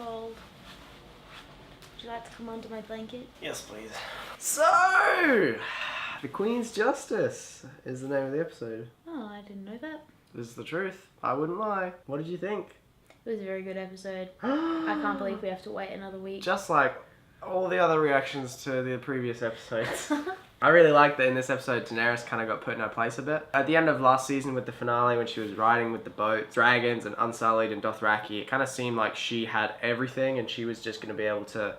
cold. Would you like to come under my blanket? Yes, please. So, The Queen's Justice is the name of the episode. Oh, I didn't know that. This is the truth. I wouldn't lie. What did you think? It was a very good episode. I can't believe we have to wait another week. Just like all the other reactions to the previous episodes. I really like that in this episode, Daenerys kind of got put in her place a bit. At the end of last season with the finale, when she was riding with the boats, dragons and Unsullied and Dothraki, it kind of seemed like she had everything and she was just going to be able to,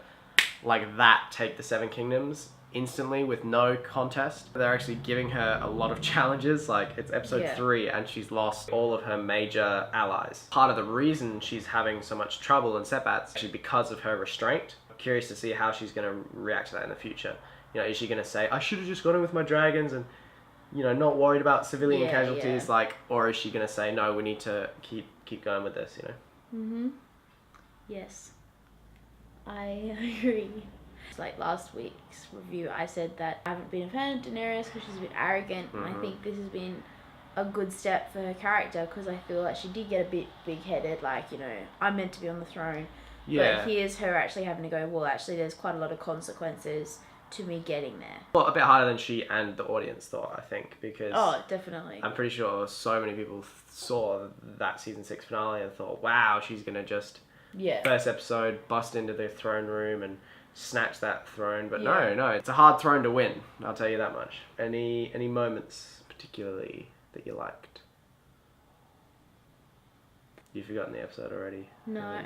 like that, take the Seven Kingdoms instantly with no contest. They're actually giving her a lot of challenges. Like, it's episode 3 and she's lost all of her major allies. Part of the reason she's having so much trouble and setbacks is actually because of her restraint. I'm curious to see how she's going to react to that in the future. You know, is she going to say, I should have just gone in with my dragons and, you know, not worried about civilian casualties, like, or is she going to say, no, we need to keep going with this, you know? Mm-hmm. Yes. I agree. Like last week's review, I said that I haven't been a fan of Daenerys because she's a bit arrogant, and I think this has been a good step for her character because I feel like she did get a bit big-headed, like, you know, I'm meant to be on the throne. Yeah. But here's her actually having to go, well, actually, there's quite a lot of consequences to me getting there. Well, a bit harder than she and the audience thought, I think, because... Oh, definitely. I'm pretty sure so many people saw that season 6 finale and thought, wow, she's going to just... First episode, bust into the throne room and snatch that throne. But no, it's a hard throne to win, I'll tell you that much. Any moments particularly that you liked? You've forgotten the episode already? No.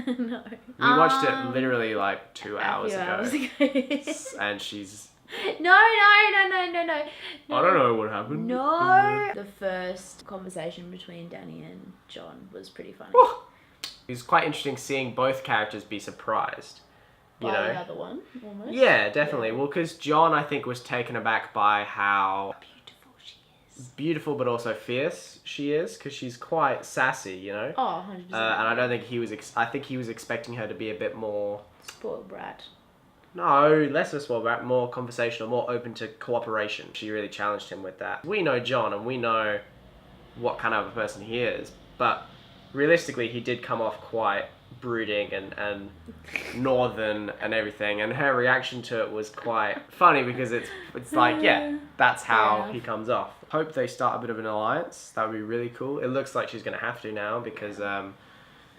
No. We watched it literally like 2 hours ago. And she's... No. I don't know what happened. No. The first conversation between Dany and Jon was pretty funny. It was quite interesting seeing both characters be surprised. You know? The other one, almost. Yeah, definitely. Well, because Jon, I think, was taken aback by how... beautiful but also fierce she is, because she's quite sassy, you know? Oh, 100%. And I don't think he was... I think he was expecting her to be a bit more... spoiled brat. No, less of a spoiled brat, more conversational, more open to cooperation. She really challenged him with that. We know Jon, and we know what kind of a person he is, but realistically, he did come off quite brooding and northern and everything, and her reaction to it was quite funny because it's like, yeah, that's how he comes off. Hope they start a bit of an alliance. That would be really cool. It looks like she's going to have to now because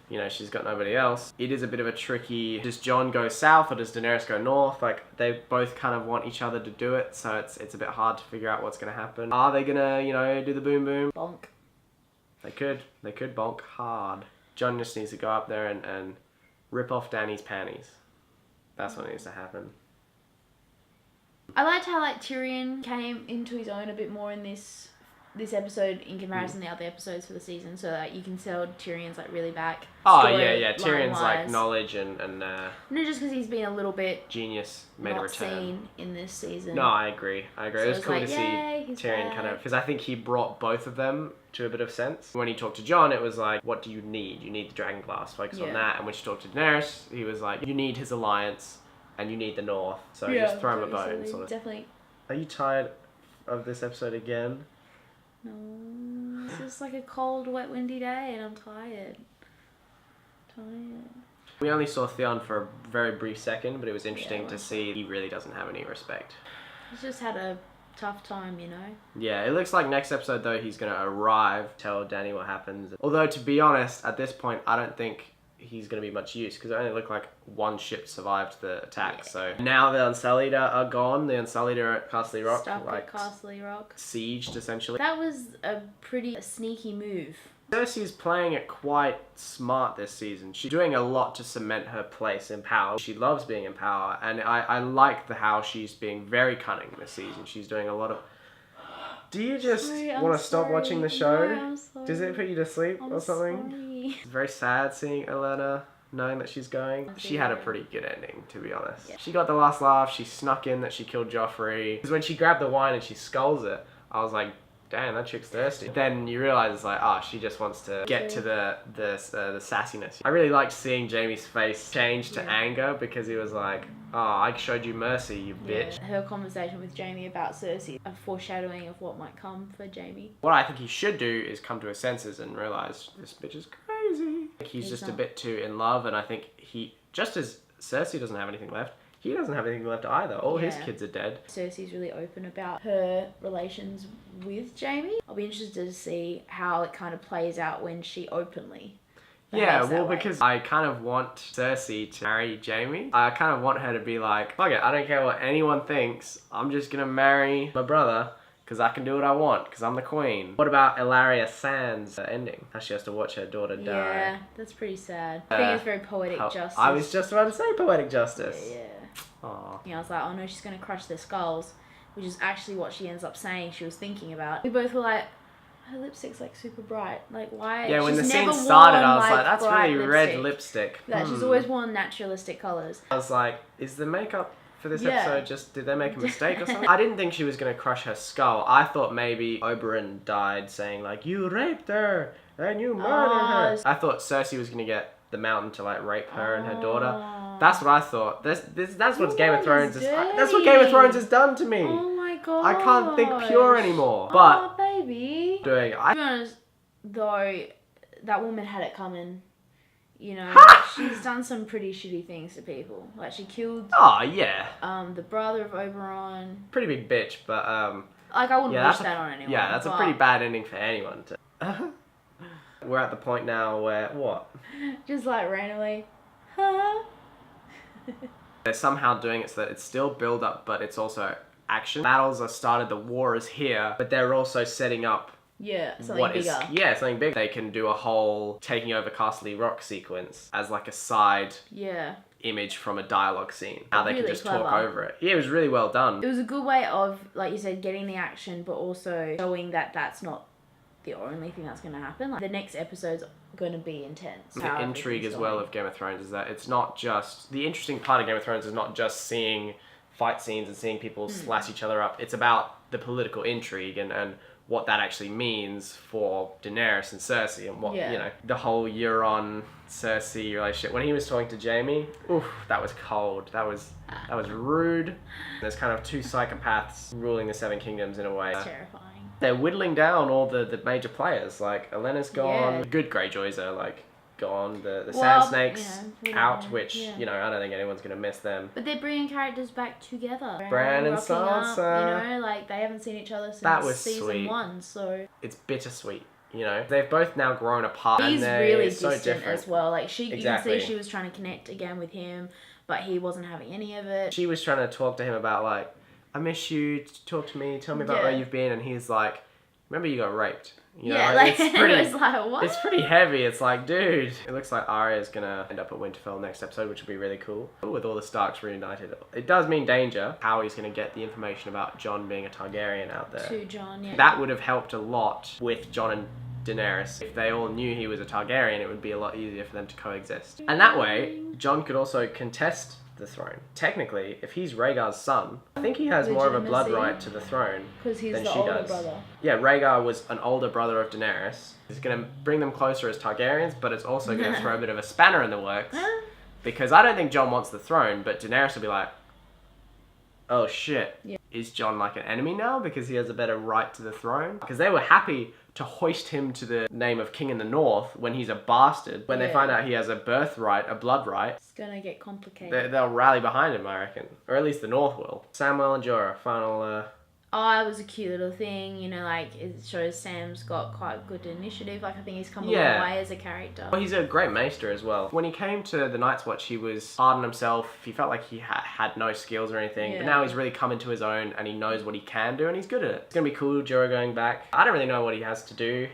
you know, she's got nobody else. It is a bit of a tricky, does Jon go south or does Daenerys go north? Like, they both kind of want each other to do it, so it's a bit hard to figure out what's going to happen. Are they going to, you know, do the boom boom? Bonk. They could bonk hard. Jon just needs to go up there and rip off Dany's panties. That's what needs to happen. I liked how like Tyrion came into his own a bit more in this episode in comparison to the other episodes for the season, so that you can tell Tyrion's like really back. Oh yeah. Tyrion's like knowledge and no, just because he's been a little bit genius made a return. Seen in this season. No, I agree. So it was cool like, to see Tyrion kind of, because I think he brought both of them to a bit of sense. When he talked to Jon, it was like, what do you need? You need the dragon glass. Focus on that. And when she talked to Daenerys, he was like, you need his alliance and you need the North. So just throw him a bone. Sort of. Definitely. Are you tired of this episode again? No, it's just like a cold, wet, windy day and I'm tired. We only saw Theon for a very brief second, but it was interesting to see he really doesn't have any respect. He's just had a tough time, you know? Yeah, it looks like next episode, though, he's going to arrive, tell Dany what happens. Although, to be honest, at this point, I don't think he's going to be much use, because it only looked like one ship survived the attack. So now the Unsullied are gone. The Unsullied are at Castle Rock. Stuck at Castle Rock. Sieged, essentially. That was a pretty sneaky move. Cersei's playing it quite smart this season. She's doing a lot to cement her place in power. She loves being in power, and I like how she's being very cunning this season. She's doing a lot of... Do you just want to stop watching the show? No, Does it put you to sleep or something? Sorry. It's very sad seeing Olenna knowing that she's going. She had a pretty good ending, to be honest. Yeah. She got the last laugh. She snuck in that she killed Joffrey. Because when she grabbed the wine and she skulls it, I was like, damn, that chick's thirsty. Then you realise it's like, oh, she just wants to get to the sassiness. I really liked seeing Jaime's face change to anger because he was like, oh, I showed you mercy, you bitch. Her conversation with Jaime about Cersei, a foreshadowing of what might come for Jaime. What I think he should do is come to his senses and realise this bitch is crazy. crazy. He's just a bit too in love, and I think just as Cersei doesn't have anything left, he doesn't have anything left either. All his kids are dead. Cersei's really open about her relations with Jaime. I'll be interested to see how it kind of plays out when she openly because I kind of want Cersei to marry Jaime. I kind of want her to be like, fuck it, I don't care what anyone thinks. I'm just gonna marry my brother because I can do what I want because I'm the queen. What about Ilaria Sands' ending? How she has to watch her daughter die. Yeah, that's pretty sad. I think it's very poetic justice. I was just about to say poetic justice. Yeah. Aww. I was like, oh no, she's gonna crush their skulls, which is actually what she ends up saying she was thinking about. We both were like, her lipstick's like super bright. Like, why? Yeah, when she's the scene never started, worn, I was like, that's really red lipstick. lipstick. She's always worn naturalistic colours. I was like, is the makeup for this episode did they make a mistake or something? I didn't think she was going to crush her skull. I thought maybe Oberyn died saying like, you raped her and you murdered her. I thought Cersei was going to get the mountain to like rape her and her daughter. That's what I thought. That's what Game of Thrones is. That's what Game of Thrones has done to me. Oh my god. I can't think pure anymore. But baby. to be honest, though, that woman had it coming. You know, she's done some pretty shitty things to people. Like she killed. Oh yeah. The brother of Oberyn. Pretty big bitch, but like I wouldn't wish that on anyone. Yeah, that's a pretty bad ending for anyone to. We're at the point now where what? Just like randomly. They're somehow doing it so that it's still build up, but it's also action. Battles are started, the war is here, but they're also setting up something bigger. Something big. They can do a whole taking over Castle Rock sequence as like a side image from a dialogue scene. How they can just talk over it. Yeah, it was really well done. It was a good way of, like you said, getting the action, but also showing that that's not the only thing that's going to happen. Like the next episode's going to be intense. The intrigue as well of Game of Thrones is that it's not just... The interesting part of Game of Thrones is not just seeing fight scenes and seeing people slash each other up. It's about the political intrigue and what that actually means for Daenerys and Cersei and what, you know, the whole Euron Cersei relationship. When he was talking to Jaime, oof, that was cold. That was rude. There's kind of two psychopaths ruling the Seven Kingdoms in a way. It's terrifying. They're whittling down all the major players. Like, Olenna's gone. Good Greyjoys are, like, gone. The Sand Snakes out, which, you know, I don't think anyone's going to miss them. But they're bringing characters back together. Bran and Sansa. You know, like, they haven't seen each other since season 1, so... It's bittersweet. You know, they've both now grown apart. He's and they're really so distant different as well. Like, you can see she was trying to connect again with him, but he wasn't having any of it. She was trying to talk to him about, like, I miss you, talk to me, tell me about where you've been, and he's like, remember you got raped. You know, like, it's pretty, it was like, what? It's pretty heavy. It's like, dude. It looks like Arya's gonna end up at Winterfell next episode, which will be really cool. With all the Starks reunited. It does mean danger. How he's gonna get the information about Jon being a Targaryen out there. To Jon, yeah. That would have helped a lot with Jon and Daenerys. If they all knew he was a Targaryen, it would be a lot easier for them to coexist. And that way, Jon could also contest the throne. Technically, if he's Rhaegar's son, I think he has more of a blood right to the throne because he's than the she older does. brother. Yeah, Rhaegar was an older brother of Daenerys. It's going to bring them closer as Targaryens, but it's also going to throw a bit of a spanner in the works. Because I don't think Jon wants the throne, but Daenerys will be like, oh shit, is Jon like an enemy now because he has a better right to the throne? Because they were happy to hoist him to the name of King in the North when he's a bastard. When they find out he has a birthright, a blood right, it's gonna get complicated. They'll rally behind him, I reckon. Or at least the North will. Samwell and Jorah, final... Oh, it was a cute little thing, you know, like, it shows Sam's got quite good initiative. Like, I think he's come a long way as a character. Well, he's a great maester as well. When he came to the Night's Watch, he was hard on himself. He felt like he had no skills or anything. But now he's really come into his own and he knows what he can do and he's good at it. It's going to be cool, Jorah going back. I don't really know what he has to do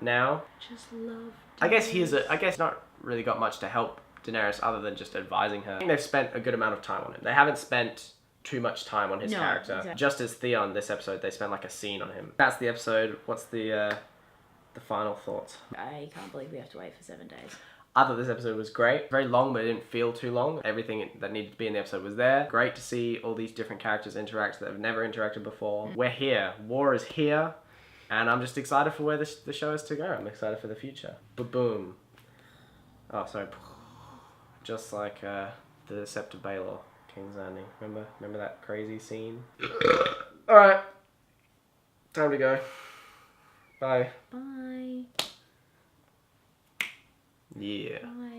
now. Just love I guess not really got much to help Daenerys other than just advising her. I think they've spent a good amount of time on him. They haven't spent too much time on his character. Exactly. Just as Theon this episode, they spent like a scene on him. That's the episode. What's the final thoughts? I can't believe we have to wait for 7 days. I thought this episode was great. Very long, but it didn't feel too long. Everything that needed to be in the episode was there. Great to see all these different characters interact that have never interacted before. We're here. War is here. And I'm just excited for where the show is to go. I'm excited for the future. Ba-boom. Oh, sorry. Just like the Sept of Baelor. King's Landing. Remember that crazy scene? Alright. Time to go. Bye. Bye. Yeah. Bye.